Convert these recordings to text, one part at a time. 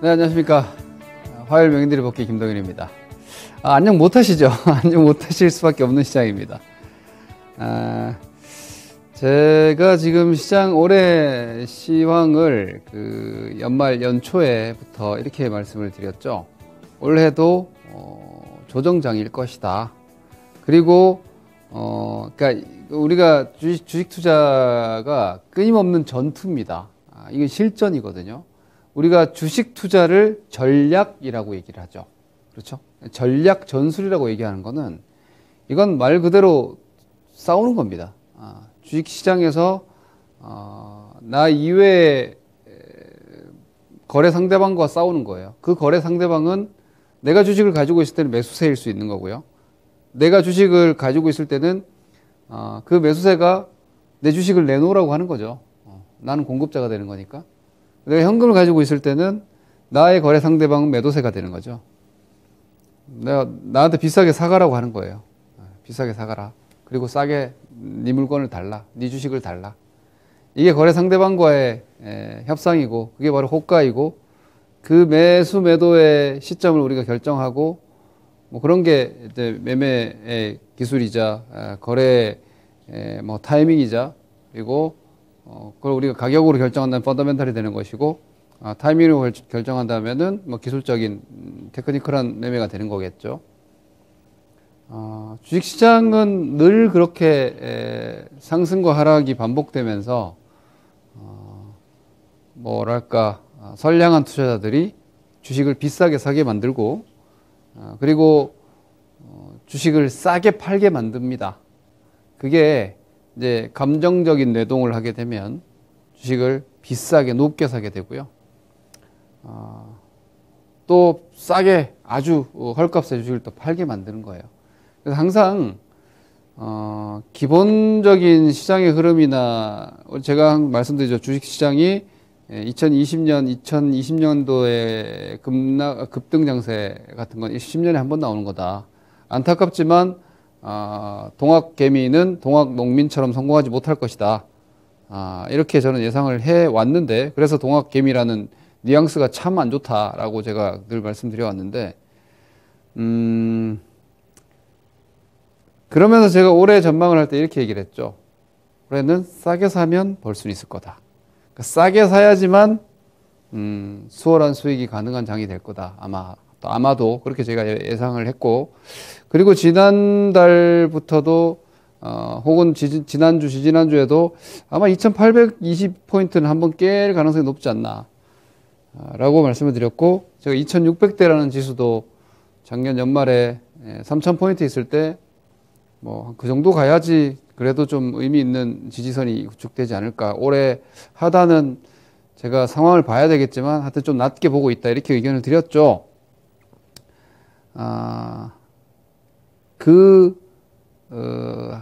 네, 안녕하십니까. 화요일 명인들의 복귀 김동현입니다. 안녕 못하시죠? 안녕 못하실 수밖에 없는 시장입니다. 제가 지금 시장 올해 시황을 연말 연초에부터 이렇게 말씀을 드렸죠. 올해도 조정장일 것이다. 그리고 그러니까 우리가 주식 투자가 끊임없는 전투입니다. 이건 실전이거든요. 우리가 주식 투자를 전략이라고 얘기를 하죠. 그렇죠? 전략 전술이라고 얘기하는 거는 이건 말 그대로 싸우는 겁니다. 주식 시장에서 나 이외에 거래 상대방과 싸우는 거예요. 그 거래 상대방은 내가 주식을 가지고 있을 때는 매수세일 수 있는 거고요. 내가 주식을 가지고 있을 때는 그 매수세가 내 주식을 내놓으라고 하는 거죠. 나는 공급자가 되는 거니까. 내가 현금을 가지고 있을 때는 나의 거래 상대방은 매도세가 되는 거죠. 나한테 비싸게 사가라고 하는 거예요. 비싸게 사가라. 그리고 싸게 네 물건을 달라. 네 주식을 달라. 이게 거래 상대방과의 협상이고 그게 바로 호가이고 그 매수 매도의 시점을 우리가 결정하고 뭐 그런 게 이제 매매의 기술이자 거래의 뭐 타이밍이자 그리고 그걸 우리가 가격으로 결정한다면 펀더멘탈이 되는 것이고 타이밍으로 결정한다면은 뭐 기술적인 테크니컬한 매매가 되는 거겠죠. 주식시장은 늘 그렇게 상승과 하락이 반복되면서 뭐랄까 선량한 투자자들이 주식을 비싸게 사게 만들고 그리고 주식을 싸게 팔게 만듭니다. 그게 이제 감정적인 뇌동을 하게 되면 주식을 비싸게 높게 사게 되고요. 또 싸게 아주 헐값에 주식을 또 팔게 만드는 거예요. 그래서 항상 기본적인 시장의 흐름이나 제가 말씀드리죠. 주식시장이 2020년도에 급등 장세 같은 건 10년에 한 번 나오는 거다. 안타깝지만 동학개미는 동학농민처럼 성공하지 못할 것이다. 이렇게 저는 예상을 해왔는데 그래서 동학개미라는 뉘앙스가 참 안 좋다라고 제가 늘 말씀드려왔는데 그러면서 제가 올해 전망을 할 때 이렇게 얘기를 했죠. 올해는 싸게 사면 벌 수 있을 거다. 그러니까 싸게 사야지만 수월한 수익이 가능한 장이 될 거다. 아마도 그렇게 제가 예상을 했고 그리고 지난달부터도 혹은 지난주에도 아마 2820포인트는 한번 깰 가능성이 높지 않나 라고 말씀을 드렸고 제가 2600대라는 지수도 작년 연말에 3000포인트 있을 때 뭐 그 정도 가야지 그래도 좀 의미 있는 지지선이 구축되지 않을까. 올해 하단은 제가 상황을 봐야 되겠지만 하여튼 좀 낮게 보고 있다 이렇게 의견을 드렸죠.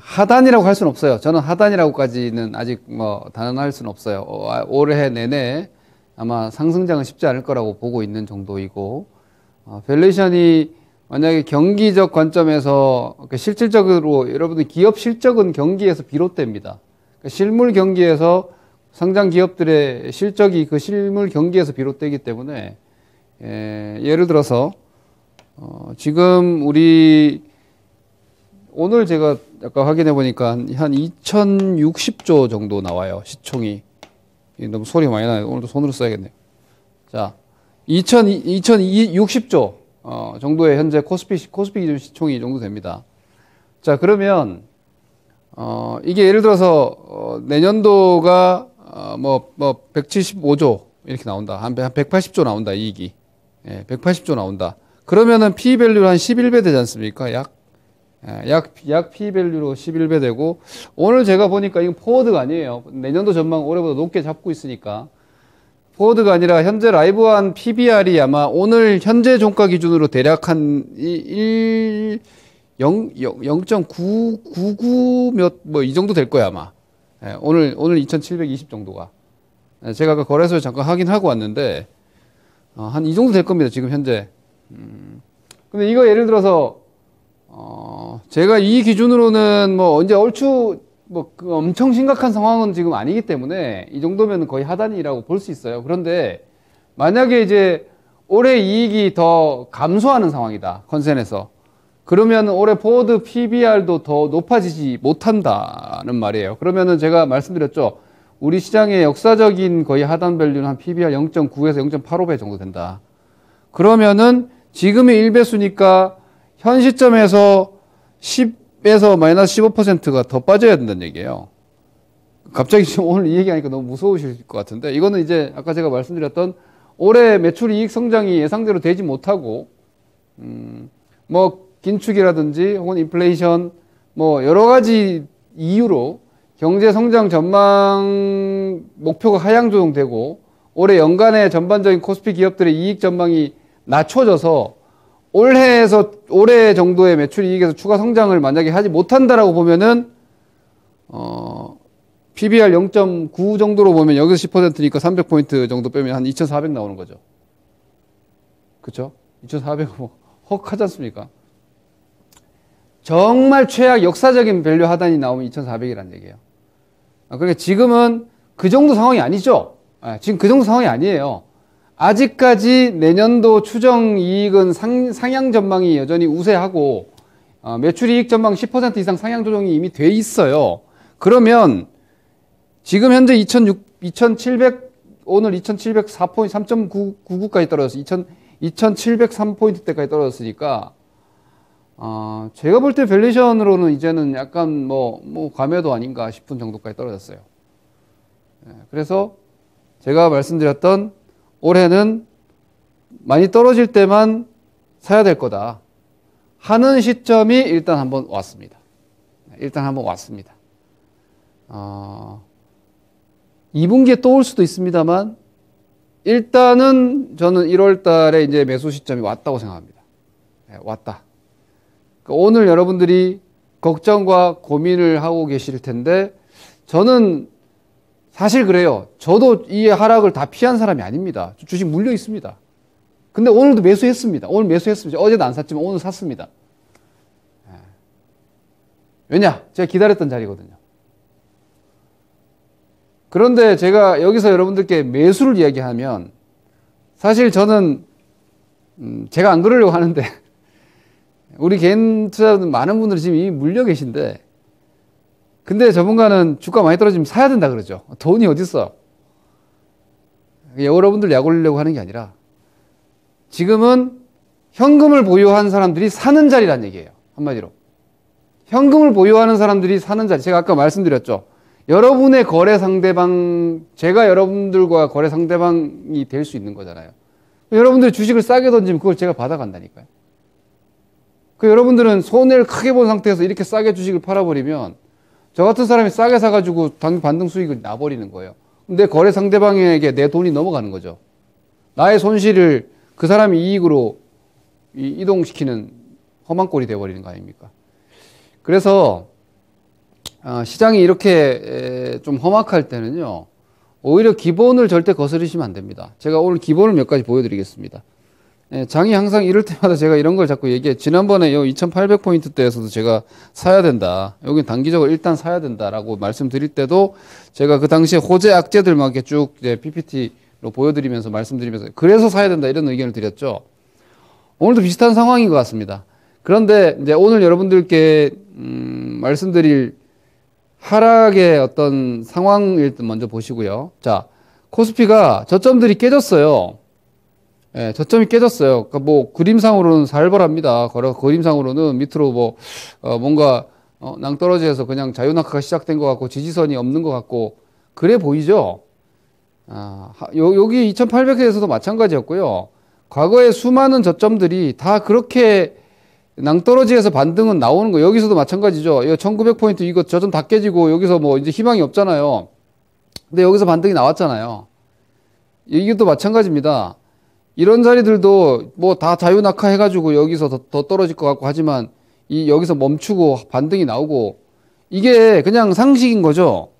하단이라고 할 수는 없어요. 저는 하단이라고까지는 아직 뭐 단언할 수는 없어요. 올해 내내 아마 상승장은 쉽지 않을 거라고 보고 있는 정도이고, 밸류에이션이 만약에 경기적 관점에서 실질적으로 여러분들 기업 실적은 경기에서 비롯됩니다. 실물 경기에서 상장 기업들의 실적이 그 실물 경기에서 비롯되기 때문에 예를 들어서 지금 오늘 제가 아까 확인해 보니까 한 2060조 정도 나와요. 시총이. 너무 소리 많이 나요. 오늘도 손으로 써야겠네요. 자, 2060조 정도의 현재 코스피 기준 시총이 이 정도 됩니다. 자, 그러면 이게 예를 들어서 내년도가 뭐 175조 이렇게 나온다. 한 180조 나온다. 이익이. 180조 나온다. 그러면은 P/B밸류로 한 11배 되지 않습니까? 약 P/B밸류로 11배 되고, 오늘 제가 보니까 이건 포워드가 아니에요. 내년도 전망 올해보다 높게 잡고 있으니까. 포워드가 아니라 현재 라이브한 PBR이 아마 오늘 현재 종가 기준으로 대략 한 0.999 뭐 이 정도 될 거야, 아마. 오늘 2720 정도가. 제가 아까 거래소에 잠깐 확인하고 왔는데, 한 이 정도 될 겁니다, 지금 현재. 근데 이거 예를 들어서, 제가 이 기준으로는 뭐 언제 얼추 엄청 심각한 상황은 지금 아니기 때문에 이 정도면 거의 하단이라고 볼 수 있어요. 그런데 만약에 이제 올해 이익이 더 감소하는 상황이다. 컨센에서. 그러면 올해 포워드 PBR도 더 높아지지 못한다는 말이에요. 그러면은 제가 말씀드렸죠. 우리 시장의 역사적인 거의 하단 밸류는 한 PBR 0.9에서 0.85배 정도 된다. 그러면은 지금의 1배수니까 현 시점에서 10에서 마이너스 15%가 더 빠져야 된다는 얘기예요. 갑자기 지금 오늘 이 얘기하니까 너무 무서우실 것 같은데, 이거는 이제 아까 제가 말씀드렸던 올해 매출 이익 성장이 예상대로 되지 못하고, 뭐 긴축이라든지 혹은 인플레이션 뭐 여러 가지 이유로 경제 성장 전망 목표가 하향 조정되고 올해 연간의 전반적인 코스피 기업들의 이익 전망이 낮춰져서 올해 정도의 매출 이익에서 추가 성장을 만약에 하지 못한다라고 보면은 PBR 0.9 정도로 보면 여기서 10%니까 300포인트 정도 빼면 한 2,400 나오는 거죠. 그쵸? 2,400 뭐 헉하지 않습니까? 정말 최악 역사적인 밸류 하단이 나오면 2,400이라는 얘기예요. 그러니까 지금은 그 정도 상황이 아니죠. 지금 그 정도 상황이 아니에요. 아직까지 내년도 추정 이익은 상향 전망이 여전히 우세하고 매출 이익 전망 10% 이상 상향 조정이 이미 돼 있어요. 그러면 지금 현재 2,700 오늘 2,704포인트 3.99까지 떨어졌어요. 2,703포인트대까지 떨어졌으니까 제가 볼 때 밸류에이션으로는 이제는 약간 뭐 과매도 아닌가 싶은 정도까지 떨어졌어요. 그래서 제가 말씀드렸던 올해는 많이 떨어질 때만 사야 될 거다 하는 시점이 일단 한번 왔습니다. 일단 한번 왔습니다. 2분기에 또 올 수도 있습니다만 일단은 저는 1월 달에 이제 매수 시점이 왔다고 생각합니다. 왔다. 오늘 여러분들이 걱정과 고민을 하고 계실 텐데 저는 사실 그래요. 저도 이 하락을 다 피한 사람이 아닙니다. 주식 물려 있습니다. 근데 오늘도 매수했습니다. 오늘 매수했습니다. 어제도 안 샀지만 오늘 샀습니다. 왜냐? 제가 기다렸던 자리거든요. 그런데 제가 여기서 여러분들께 매수를 이야기하면 사실 저는 제가 안 그러려고 하는데 우리 개인 투자자들 많은 분들이 지금 이미 물려 계신데 근데 전문가는 주가 많이 떨어지면 사야 된다 그러죠. 돈이 어딨어. 여러분들 약 올리려고 하는 게 아니라 지금은 현금을 보유한 사람들이 사는 자리란 얘기예요. 한마디로. 현금을 보유하는 사람들이 사는 자리. 제가 아까 말씀드렸죠. 여러분의 거래 상대방, 제가 여러분들과 거래 상대방이 될 수 있는 거잖아요. 여러분들이 주식을 싸게 던지면 그걸 제가 받아간다니까요. 여러분들은 손해를 크게 본 상태에서 이렇게 싸게 주식을 팔아버리면 저 같은 사람이 싸게 사가지고 반등 수익을 나버리는 거예요. 내 거래 상대방에게 내 돈이 넘어가는 거죠. 나의 손실을 그 사람이 이익으로 이동시키는 험한 꼴이 되어버리는 거 아닙니까? 그래서 시장이 이렇게 좀 험악할 때는요, 오히려 기본을 절대 거스르시면 안 됩니다. 제가 오늘 기본을 몇 가지 보여드리겠습니다. 장이 항상 이럴 때마다 제가 이런 걸 자꾸 얘기해. 지난번에 2800포인트대에서도 제가 사야 된다. 여기 단기적으로 일단 사야 된다라고 말씀드릴 때도 제가 그 당시에 호재 악재들만 이렇게 쭉 PPT로 보여드리면서 말씀드리면서 그래서 사야 된다 이런 의견을 드렸죠. 오늘도 비슷한 상황인 것 같습니다. 그런데 이제 오늘 여러분들께 말씀드릴 하락의 어떤 상황을 먼저 보시고요. 자, 코스피가 저점들이 깨졌어요. 예, 저점이 깨졌어요. 그러니까 뭐 그림상으로는 살벌합니다. 그림상으로는 밑으로 뭔가 낭떠러지에서 그냥 자유낙하가 시작된 것 같고 지지선이 없는 것 같고 그래 보이죠. 여기 2800에서도 마찬가지였고요. 과거에 수많은 저점들이 다 그렇게 낭떠러지에서 반등은 나오는 거. 여기서도 마찬가지죠. 1900포인트 이거 저점 다 깨지고 여기서 뭐 이제 희망이 없잖아요. 근데 여기서 반등이 나왔잖아요. 이게 또 마찬가지입니다. 이런 자리들도 뭐 다 자유낙하 해가지고 여기서 더 떨어질 것 같고 하지만 여기서 멈추고 반등이 나오고 이게 그냥 상식인 거죠.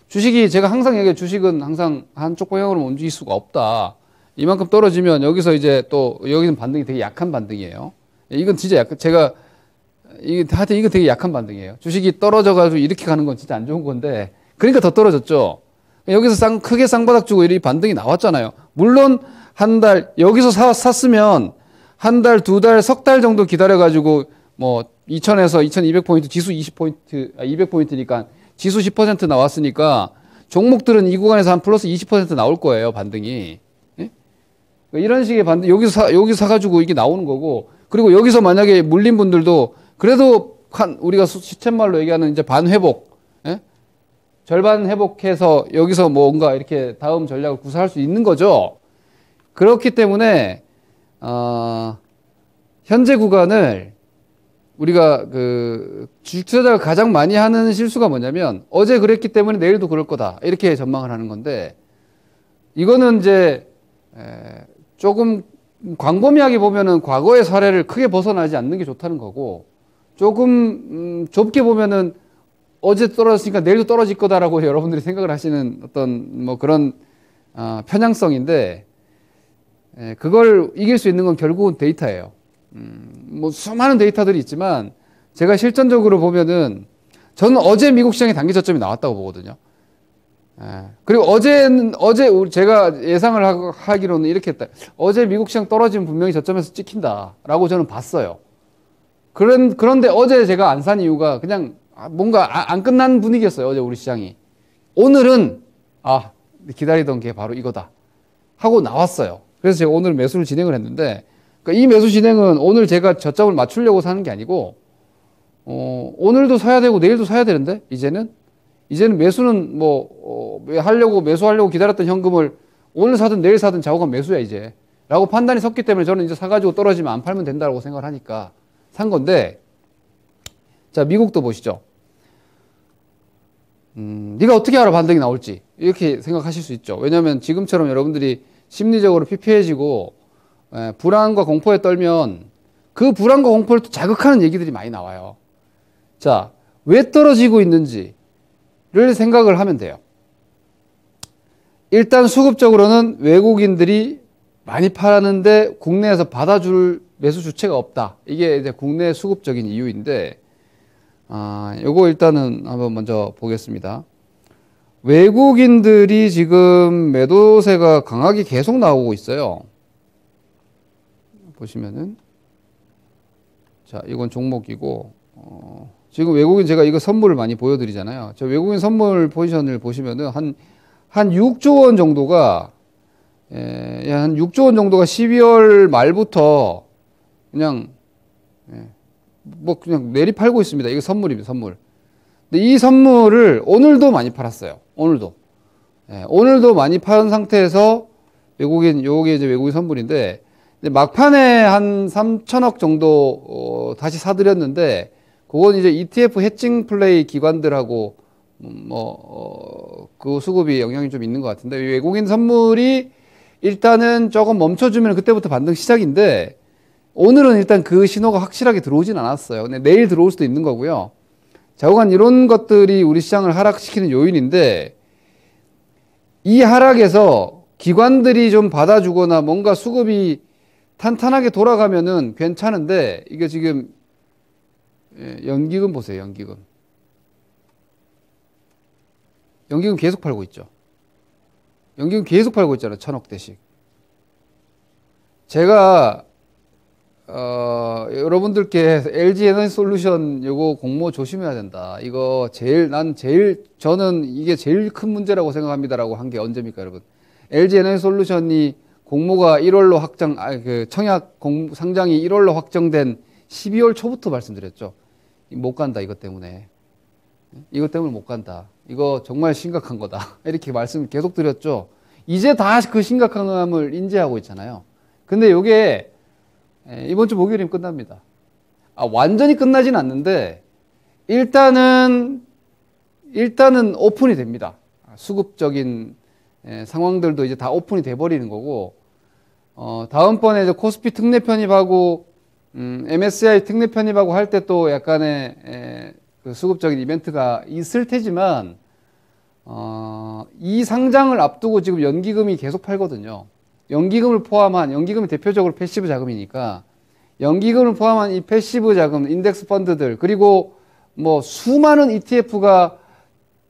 주식이 제가 항상 얘기해요. 주식은 항상 한쪽 방향으로 움직일 수가 없다. 이만큼 떨어지면 여기서 이제 또 여기는 반등이 되게 약한 반등이에요. 이건 진짜 약간 하여튼 이거 되게 약한 반등이에요. 주식이 떨어져가지고 이렇게 가는 건 진짜 안 좋은 건데 그러니까 더 떨어졌죠. 여기서 크게 쌍바닥 주고 이렇게 반등이 나왔잖아요. 물론 한 달, 여기서 샀으면 한 달, 두 달, 석 달 정도 기다려가지고 뭐 2000에서 2200포인트, 지수 20포인트, 200포인트니까 지수 10% 나왔으니까 종목들은 이 구간에서 한 플러스 20% 나올 거예요, 반등이. 예? 이런 식의 반등, 여기서 사가지고 이게 나오는 거고, 그리고 여기서 만약에 물린 분들도 그래도 우리가 시쳇말로 얘기하는 이제 반회복, 예? 절반 회복해서 여기서 뭔가 이렇게 다음 전략을 구사할 수 있는 거죠. 그렇기 때문에, 현재 구간을 우리가 주식 투자자가 가장 많이 하는 실수가 뭐냐면 어제 그랬기 때문에 내일도 그럴 거다. 이렇게 전망을 하는 건데 이거는 이제 조금 광범위하게 보면은 과거의 사례를 크게 벗어나지 않는 게 좋다는 거고 조금 좁게 보면은 어제 떨어졌으니까 내일도 떨어질 거다라고 여러분들이 생각을 하시는 어떤 뭐 그런 편향성인데 그걸 이길 수 있는 건 결국은 데이터예요. 뭐 수많은 데이터들이 있지만 제가 실전적으로 보면은 저는 어제 미국 시장의 단기 저점이 나왔다고 보거든요. 그리고 어제 제가 예상을 하기로는 이렇게 했다. 어제 미국 시장 떨어지면 분명히 저점에서 찍힌다라고 저는 봤어요. 그런데 어제 제가 안 산 이유가 그냥 뭔가 안 끝난 분위기였어요. 어제 우리 시장이. 오늘은 기다리던 게 바로 이거다 하고 나왔어요. 그래서 제가 오늘 매수를 진행을 했는데 그러니까 이 매수 진행은 오늘 제가 저점을 맞추려고 사는 게 아니고 오늘도 사야 되고 내일도 사야 되는데 이제는 매수는 매수하려고 기다렸던 현금을 오늘 사든 내일 사든 좌우간 매수야 이제 라고 판단이 섰기 때문에 저는 이제 사가지고 떨어지면 안 팔면 된다고 생각을 하니까 산 건데 자 미국도 보시죠. 네가 어떻게 알아 반등이 나올지 이렇게 생각하실 수 있죠. 왜냐하면 지금처럼 여러분들이 심리적으로 피폐해지고 불안과 공포에 떨면 그 불안과 공포를 또 자극하는 얘기들이 많이 나와요. 자, 왜 떨어지고 있는지를 생각을 하면 돼요. 일단 수급적으로는 외국인들이 많이 팔았는데 국내에서 받아줄 매수 주체가 없다. 이게 이제 국내 수급적인 이유인데, 요거 일단은 한번 먼저 보겠습니다. 외국인들이 지금 매도세가 강하게 계속 나오고 있어요. 보시면은 자 이건 종목이고 지금 외국인 제가 이거 선물을 많이 보여드리잖아요. 저 외국인 선물 포지션을 보시면은 한 6조 원 정도가 한 6조 원 정도가 12월 말부터 그냥 그냥 내리 팔고 있습니다. 이거 선물입니다. 선물. 근데 이 선물을 오늘도 많이 팔았어요. 오늘도 많이 파는 상태에서 요게 이제 외국인 선물인데 막판에 한 3천억 정도 다시 사들였는데 그건 이제 ETF 해칭 플레이 기관들하고 그 수급이 영향이 좀 있는 것 같은데 외국인 선물이 일단은 조금 멈춰주면 그때부터 반등 시작인데 오늘은 일단 그 신호가 확실하게 들어오진 않았어요. 근데 내일 들어올 수도 있는 거고요. 좌우간 이런 것들이 우리 시장을 하락시키는 요인인데 이 하락에서 기관들이 좀 받아주거나 뭔가 수급이 탄탄하게 돌아가면은 괜찮은데 이게 지금 연기금 보세요. 연기금 계속 팔고 있죠. 연기금 계속 팔고 있잖아요. 1000억대씩. 제가 여러분들께 LG 에너지 솔루션 요거 공모 조심해야 된다. 이거 저는 이게 제일 큰 문제라고 생각합니다라고 한 게 언제입니까, 여러분? LG 에너지 솔루션이 공모가 1월로 청약 상장이 1월로 확정된 12월 초부터 말씀드렸죠. 못 간다, 이것 때문에. 이것 때문에 못 간다. 이거 정말 심각한 거다. 이렇게 말씀을 계속 드렸죠. 이제 다 그 심각함을 인지하고 있잖아요. 근데 요게 이번 주 목요일이면 끝납니다. 완전히 끝나진 않는데 일단은 오픈이 됩니다. 수급적인 상황들도 이제 다 오픈이 돼버리는 거고 다음번에 이제 코스피 특례 편입하고 MSCI 특례 편입하고 할 때 또 약간의 그 수급적인 이벤트가 있을 테지만 이 상장을 앞두고 지금 연기금이 계속 팔거든요. 연기금이 대표적으로 패시브 자금이니까 연기금을 포함한 이 패시브 자금, 인덱스 펀드들 그리고 수많은 ETF가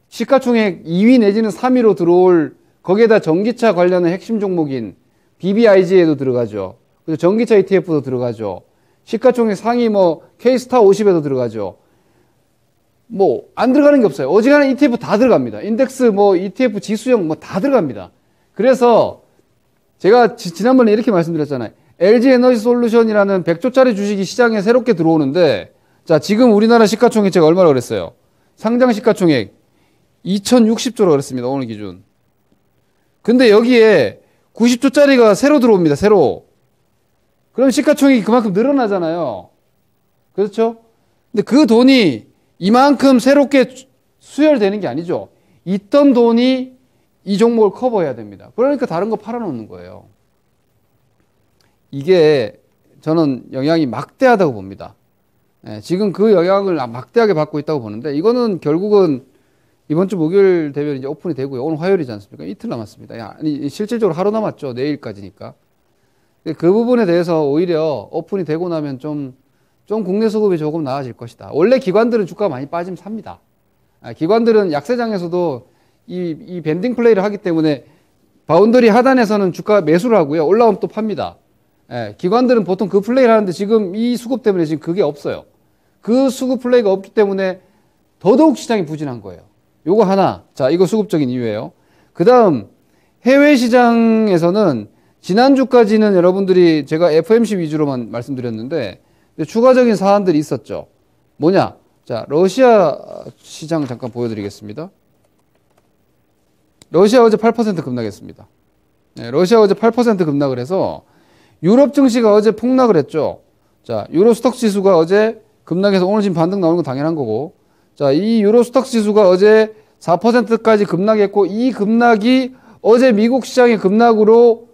시가총액 2위 내지는 3위로 들어올 거기에다 전기차 관련한 핵심 종목인 BBIG에도 들어가죠. 그리고 전기차 ETF도 들어가죠. 시가총액 상위 뭐 K스타 50에도 들어가죠. 뭐 안 들어가는 게 없어요. 어지간한 ETF 다 들어갑니다. 인덱스 뭐 ETF 지수형 뭐 다 들어갑니다. 그래서 제가 지난번에 이렇게 말씀드렸잖아요. LG에너지솔루션이라는 100조짜리 주식이 시장에 새롭게 들어오는데, 자, 지금 우리나라 시가총액 제가 얼마나 그랬어요? 상장 시가총액 2060조로 그랬습니다. 오늘 기준. 근데 여기에 90조짜리가 새로 들어옵니다. 새로. 그럼 시가총액이 그만큼 늘어나잖아요. 그렇죠? 근데 그 돈이 이만큼 새롭게 수혈되는 게 아니죠. 있던 돈이 이 종목을 커버해야 됩니다. 그러니까 다른 거 팔아놓는 거예요. 이게 저는 영향이 막대하다고 봅니다. 지금 그 영향을 막대하게 받고 있다고 보는데, 이거는 결국은 이번 주 목요일 되면 이제 오픈이 되고요. 오늘 화요일이지 않습니까? 이틀 남았습니다. 아니, 실질적으로 하루 남았죠. 내일까지니까. 그 부분에 대해서 오히려 오픈이 되고 나면 좀 국내 수급이 조금 나아질 것이다. 원래 기관들은 주가가 많이 빠지면 삽니다. 기관들은 약세장에서도 이 밴딩 플레이를 하기 때문에 바운더리 하단에서는 주가 매수를 하고요. 올라오면 또 팝니다. 기관들은 보통 그 플레이를 하는데 지금 이 수급 때문에 지금 그게 없어요. 그 수급 플레이가 없기 때문에 더더욱 시장이 부진한 거예요. 요거 하나. 자, 이거 수급적인 이유예요. 그 다음, 해외 시장에서는 지난주까지는 여러분들이 제가 FMC 위주로만 말씀드렸는데, 추가적인 사안들이 있었죠. 뭐냐? 자, 러시아 시장 잠깐 보여드리겠습니다. 러시아 어제 8% 급락했습니다. 러시아 어제 8% 급락을 해서 유럽 증시가 어제 폭락을 했죠. 자, 유로스톡 지수가 어제 급락해서 오늘 지금 반등 나오는 건 당연한 거고, 자, 이 유로스톡 지수가 어제 4%까지 급락했고, 이 급락이 어제 미국 시장의 급락으로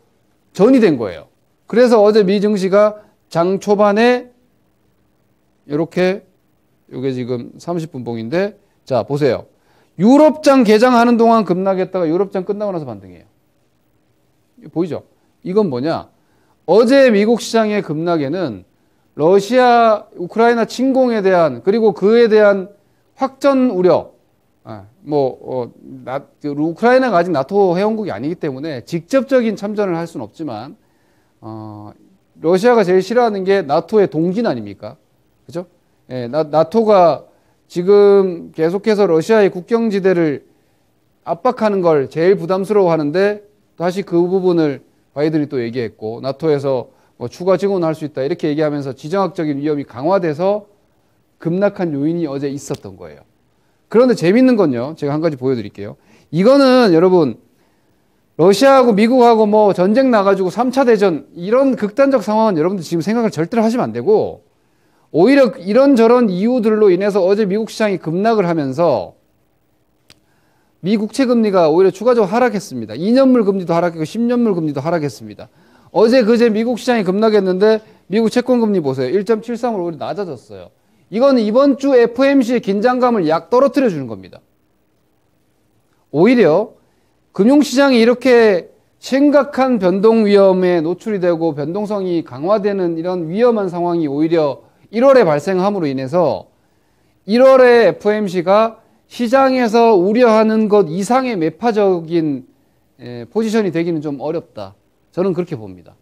전이된 거예요. 그래서 어제 미 증시가 장 초반에 이렇게, 이게 지금 30분 봉인데, 자, 보세요. 유럽장 개장하는 동안 급락했다가 유럽장 끝나고 나서 반등해요. 보이죠? 이건 뭐냐? 어제 미국 시장의 급락에는 러시아, 우크라이나 침공에 대한, 그리고 그에 대한 확전 우려, 우크라이나가 아직 나토 회원국이 아니기 때문에 직접적인 참전을 할 수는 없지만, 러시아가 제일 싫어하는 게 나토의 동진 아닙니까? 그죠? 나토가 지금 계속해서 러시아의 국경지대를 압박하는 걸 제일 부담스러워 하는데, 다시 그 부분을 바이든이 또 얘기했고, 나토에서 뭐 추가 증원할 수 있다 이렇게 얘기하면서 지정학적인 위험이 강화돼서 급락한 요인이 어제 있었던 거예요. 그런데 재밌는 건요, 제가 한 가지 보여드릴게요. 이거는 여러분, 러시아하고 미국하고 뭐 전쟁 나가지고 3차 대전 이런 극단적 상황은 여러분들 지금 생각을 절대로 하시면 안 되고, 오히려 이런저런 이유들로 인해서 어제 미국 시장이 급락을 하면서 미 국채 금리가 오히려 추가적으로 하락했습니다. 2년물 금리도 하락했고 10년물 금리도 하락했습니다. 어제 그제 미국 시장이 급락했는데 미국 채권 금리 보세요. 1.73으로 오히려 낮아졌어요. 이거는 이번 주 FOMC의 긴장감을 약 떨어뜨려 주는 겁니다. 오히려 금융시장이 이렇게 심각한 변동 위험에 노출이 되고 변동성이 강화되는 이런 위험한 상황이 오히려 1월에 발생함으로 인해서 1월에 FOMC가 시장에서 우려하는 것 이상의 매파적인 포지션이 되기는 좀 어렵다. 저는 그렇게 봅니다.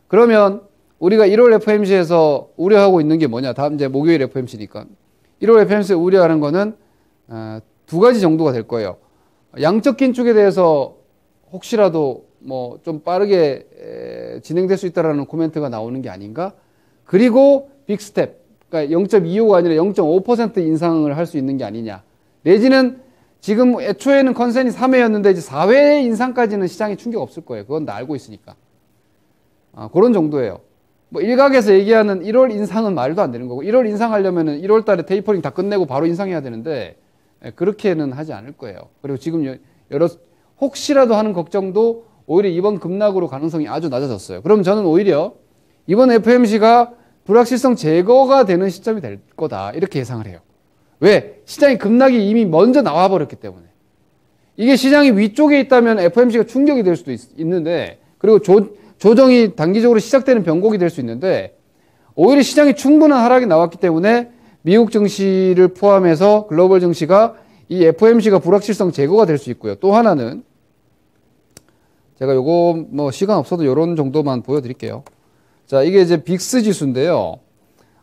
그러면 우리가 1월 FOMC에서 우려하고 있는 게 뭐냐? 다음 이제 목요일 FOMC니까. 1월 FOMC에서 우려하는 거는 두 가지 정도가 될 거예요. 양적 긴축에 대해서 혹시라도 뭐 좀 빠르게 진행될 수 있다라는 코멘트가 나오는 게 아닌가? 그리고 빅스텝, 그러니까 0.25가 아니라 0.5% 인상을 할 수 있는 게 아니냐. 내지는 지금 애초에는 컨센이 3회였는데 이제 4회 인상까지는 시장에 충격 없을 거예요. 그건 다 알고 있으니까. 그런 정도예요. 뭐 일각에서 얘기하는 1월 인상은 말도 안 되는 거고, 1월 인상하려면은 1월 달에 테이퍼링 다 끝내고 바로 인상해야 되는데, 그렇게는 하지 않을 거예요. 그리고 지금 혹시라도 하는 걱정도 오히려 이번 급락으로 가능성이 아주 낮아졌어요. 그럼 저는 오히려 이번 FOMC가 불확실성 제거가 되는 시점이 될 거다. 이렇게 예상을 해요. 왜? 시장의 급락이 이미 먼저 나와버렸기 때문에. 이게 시장이 위쪽에 있다면 FOMC가 충격이 될 수도 있는데, 그리고 조정이 단기적으로 시작되는 변곡이 될 수 있는데, 오히려 시장이 충분한 하락이 나왔기 때문에 미국 증시를 포함해서 글로벌 증시가 이 FOMC가 불확실성 제거가 될 수 있고요. 또 하나는 제가 요거 뭐 시간 없어도 요런 정도만 보여드릴게요. 자, 이게 이제 빅스 지수인데요.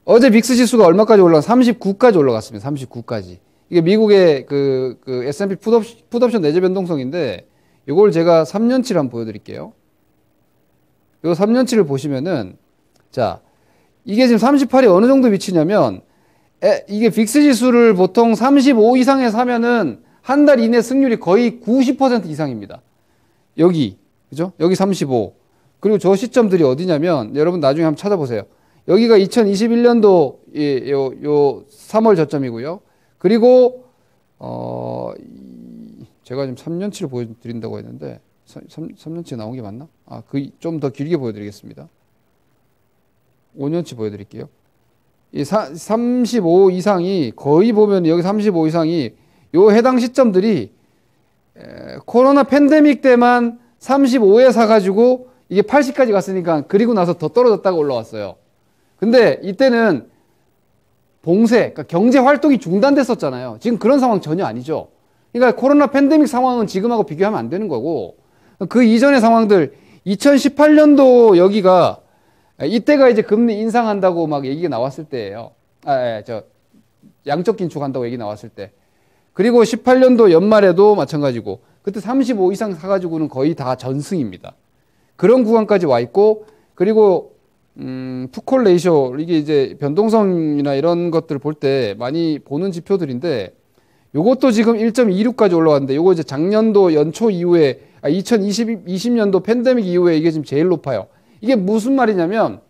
어제 빅스 지수가 얼마까지 39까지 올라갔습니다. 39까지. 이게 미국의 그 S&P 풋옵션 내재 변동성인데, 요걸 제가 3년치를 한번 보여드릴게요. 요 3년치를 보시면은, 자, 이게 지금 38이 어느 정도 위치냐면, 이게 빅스 지수를 보통 35 이상에 사면은 한 달 이내 승률이 거의 90% 이상입니다. 여기, 그죠? 여기 35. 그리고 저 시점들이 어디냐면, 여러분 나중에 한번 찾아보세요. 여기가 2021년도 요 3월 저점이고요. 그리고 제가 지금 3년치를 보여드린다고 했는데 3년치 나온 게 맞나? 아, 좀 더 길게 보여드리겠습니다. 5년치 보여드릴게요. 이 35 이상이 거의 보면 여기 35 이상이 요 해당 시점들이 코로나 팬데믹 때만 35에 사가지고 이게 80까지 갔으니까 그리고 나서 더 떨어졌다가 올라왔어요. 근데 이때는 봉쇄, 그러니까 경제 활동이 중단됐었잖아요. 지금 그런 상황 전혀 아니죠. 그러니까 코로나 팬데믹 상황은 지금하고 비교하면 안 되는 거고, 그 이전의 상황들, 2018년도 여기가, 이때가 이제 금리 인상한다고 막 얘기가 나왔을 때예요. 양적 긴축한다고 얘기 나왔을 때. 그리고 18년도 연말에도 마찬가지고, 그때 35 이상 사가지고는 거의 다 전승입니다. 그런 구간까지 와 있고, 그리고 푸콜 레이쇼, 이게 이제 변동성이나 이런 것들 볼 때 많이 보는 지표들인데, 요것도 지금 1.26까지 올라왔는데, 요거 이제 작년도 연초 이후에, 2020년도 팬데믹 이후에 이게 지금 제일 높아요. 이게 무슨 말이냐면,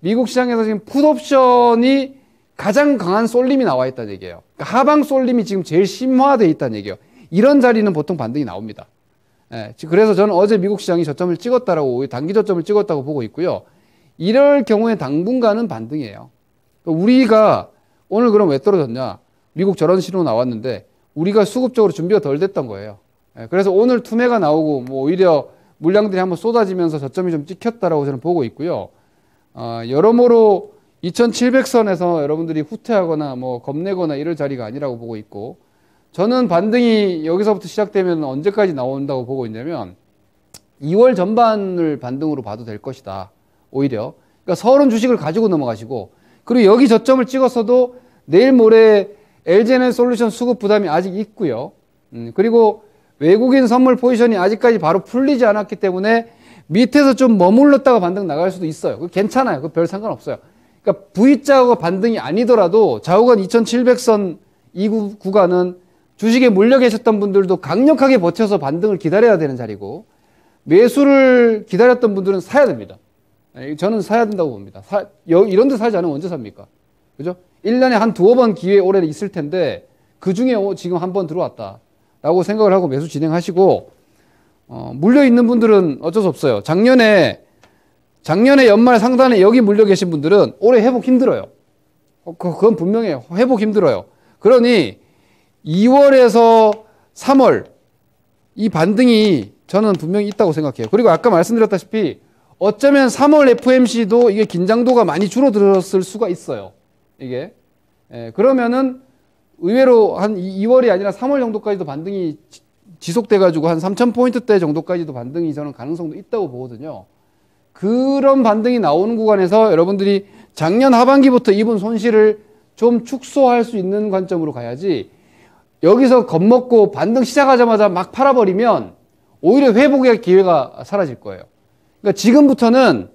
미국 시장에서 지금 풋옵션이 가장 강한 쏠림이 나와 있다는 얘기예요. 그러니까 하방 쏠림이 지금 제일 심화되어 있다는 얘기예요. 이런 자리는 보통 반등이 나옵니다. 그래서 저는 어제 미국 시장이 저점을 찍었다라고, 단기 저점을 찍었다고 보고 있고요. 이럴 경우에 당분간은 반등이에요. 우리가 오늘 그럼 왜 떨어졌냐? 미국 저런 신호 나왔는데 우리가 수급적으로 준비가 덜 됐던 거예요. 그래서 오늘 투매가 나오고 뭐 오히려 물량들이 한번 쏟아지면서 저점이 좀 찍혔다라고 저는 보고 있고요. 여러모로 2700선에서 여러분들이 후퇴하거나 뭐 겁내거나 이럴 자리가 아니라고 보고 있고, 저는 반등이 여기서부터 시작되면 언제까지 나온다고 보고 있냐면 2월 전반을 반등으로 봐도 될 것이다. 오히려. 그러니까 서른 주식을 가지고 넘어가시고, 그리고 여기 저점을 찍었어도 내일 모레 LG에너지솔루션 수급 부담이 아직 있고요. 그리고 외국인 선물 포지션이 아직까지 바로 풀리지 않았기 때문에 밑에서 좀 머물렀다가 반등 나갈 수도 있어요. 괜찮아요. 별 상관없어요. 그러니까 V자가 반등이 아니더라도 좌우간 2700선 이 구간은 주식에 물려 계셨던 분들도 강력하게 버텨서 반등을 기다려야 되는 자리고, 매수를 기다렸던 분들은 사야 됩니다. 저는 사야 된다고 봅니다. 이런 데 사지 않으면 언제 삽니까? 그죠? 1년에 한 두어 번 기회 올해는 있을 텐데, 그 중에 지금 한 번 들어왔다 라고 생각을 하고 매수 진행하시고, 물려있는 분들은 어쩔 수 없어요. 작년에 연말 상단에 여기 물려 계신 분들은 올해 회복 힘들어요. 그건 분명해요. 회복 힘들어요. 그러니 2월에서 3월 이 반등이 저는 분명히 있다고 생각해요. 그리고 아까 말씀드렸다시피 어쩌면 3월 FMC도 이게 긴장도가 많이 줄어들었을 수가 있어요. 이게. 그러면은 의외로 한 2월이 아니라 3월 정도까지도 반등이 지속돼가지고 한 3,000포인트대 정도까지도 반등이 저는 가능성도 있다고 보거든요. 그런 반등이 나오는 구간에서 여러분들이 작년 하반기부터 입은 손실을 좀 축소할 수 있는 관점으로 가야지, 여기서 겁먹고 반등 시작하자마자 막 팔아버리면 오히려 회복의 기회가 사라질 거예요. 그러니까 지금부터는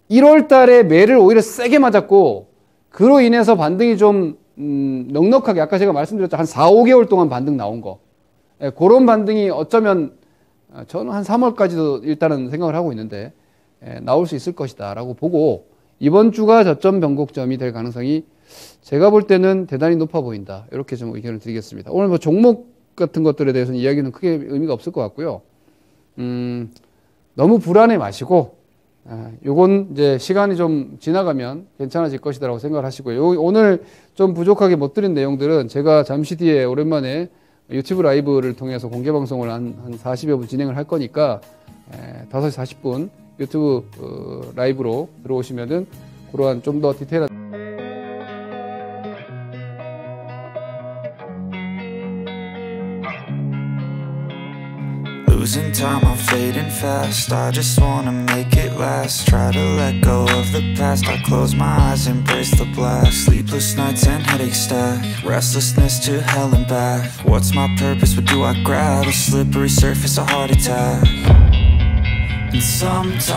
1월 달에 매를 오히려 세게 맞았고, 그로 인해서 반등이 좀 넉넉하게, 아까 제가 말씀드렸죠. 한 4, 5개월 동안 반등 나온 거. 그런 반등이 어쩌면 저는 한 3월까지도 일단은 생각을 하고 있는데 나올 수 있을 것이다 라고 보고, 이번 주가 저점 변곡점이 될 가능성이 제가 볼 때는 대단히 높아 보인다. 이렇게 좀 의견을 드리겠습니다. 오늘 뭐 종목 같은 것들에 대해서는 이야기는 크게 의미가 없을 것 같고요. 너무 불안해 마시고, 요건 이제 시간이 좀 지나가면 괜찮아질 것이다라고 생각을 하시고요. 오늘 좀 부족하게 못 드린 내용들은 제가 잠시 뒤에 오랜만에 유튜브 라이브를 통해서 공개 방송을 한 40여 분 진행을 할 거니까 5시 40분 유튜브 라이브로 들어오시면은 그러한 좀 더 디테일한 Losing time, I'm fading fast. I just wanna make it last. Try to let go of the past. I close my eyes, embrace the black. Sleepless nights and headaches stack. Restlessness to hell and back. What's my purpose? What do I grab? A slippery surface, a heart attack. And sometimes